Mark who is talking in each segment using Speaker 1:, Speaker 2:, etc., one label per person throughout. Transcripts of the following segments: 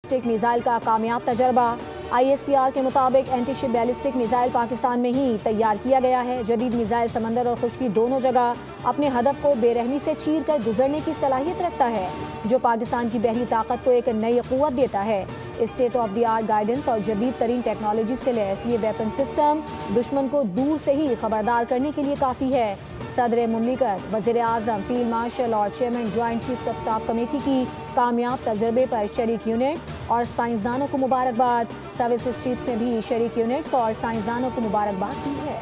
Speaker 1: Ballistic missile का कामयाब तजर्बा। ISPR के मुताबिक एंटी-शिप बैलिस्टिक मिसाइल पाकिस्तान में ही तैयार किया गया है। जदीद मिसाइल समंदर और खुश्की दोनों जगह अपने हदफ को बेरहमी से चीर कर गुजरने की सलाहियत रखता है, जो पाकिस्तान की बहरी ताकत को एक नई क़ुव्वत देता है। State of the art guidance और जदीद तरीन टेक्नोलॉजी से लैस ये वेपन सिस्टम दुश्मन को दूर से ही खबरदार करने के लिए काफ़ी है। सदर मुमलिकत, वज़ीर आज़म, फील्ड मार्शल और chairman joint chiefs of staff committee की कामयाब तजर्बे पर शरीक यूनिट्स और साइंसदानों को मुबारकबाद। सर्विसेज चीफ्स ने भी शरीक यूनिट्स और साइंसदानों को मुबारकबाद दी है।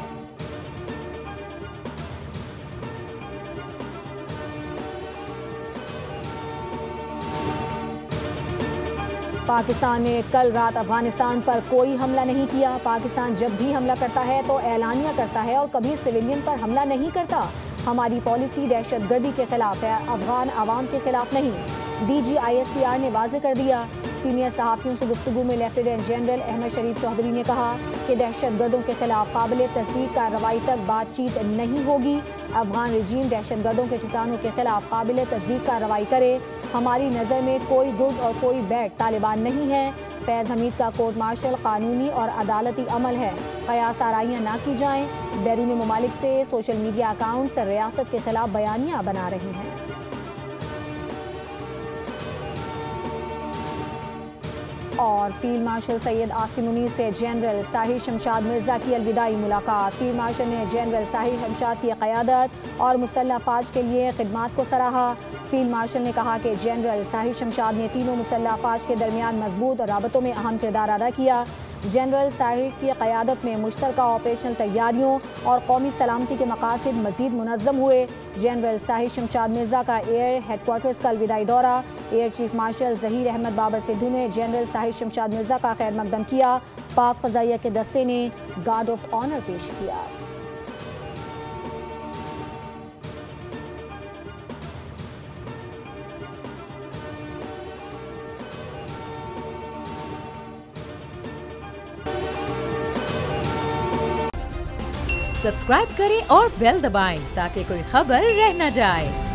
Speaker 1: पाकिस्तान ने कल रात अफगानिस्तान पर कोई हमला नहीं किया। पाकिस्तान जब भी हमला करता है तो ऐलानिया करता है और कभी सिविलियन पर हमला नहीं करता। हमारी पॉलिसी दहशतगर्दी के खिलाफ है, अफगान आवाम के खिलाफ नहीं। DG ISPR ने वाज़ेह कर दिया। सीनियर सहाफ़ियों से गुफ्तगू में लेफ्टिनेंट जनरल अहमद शरीफ चौधरी ने कहा कि दहशतगर्दों के खिलाफ काबिल तस्दीक कार्रवाई तक बातचीत नहीं होगी। अफगान रजीम दहशतगर्दों के ठिकानों के खिलाफ काबिल तस्दीक कार्रवाई करे। हमारी नज़र में कोई गुड और कोई बैड तालिबान नहीं है। फैज़ हमीद का कोर्ट मार्शल कानूनी और अदालती अमल है, कयास आराइयाँ ना की जाएँ। बैरूनी ममालिक से सोशल मीडिया अकाउंट्स रियासत के खिलाफ बयानियाँ बना रही हैं। और फील्ड मार्शल सैयद आसिम मुनीर से जनरल साहिर शमशाद मिर्ज़ा की अलविदाई मुलाकात। फील्ड मार्शल ने जनरल साहिर शमशाद की क़यादत और मुसल्लह फ़ौज के लिए खिदमात को सराहा। फील्ड मार्शल ने कहा कि जनरल साहिर शमशाद ने तीनों मुसल्लह फ़ौज के दरमियान मजबूत राबतों में अहम किरदार अदा किया। जनरल साहिर की क़यादत में मुश्तरका ऑपरेशनल तैयारियों और कौमी सलामती के मकासद मज़ीद मुनज़्ज़म हुए। जनरल साहिर शमशाद मिर्ज़ा का एयर हेडक्वार्टर्स का अलविदाई दौरा। Air chief marshal Zaheer Ahmed Babar Sidhu ने जनरल साहिर शमशाद मिर्ज़ा का खैर मकदम किया। पाक फ़ज़ाइया के दस्ते ने गार्ड ऑफ ऑनर पेश किया।
Speaker 2: सब्सक्राइब करें और बेल दबाएं ताकि कोई खबर रह न जाए।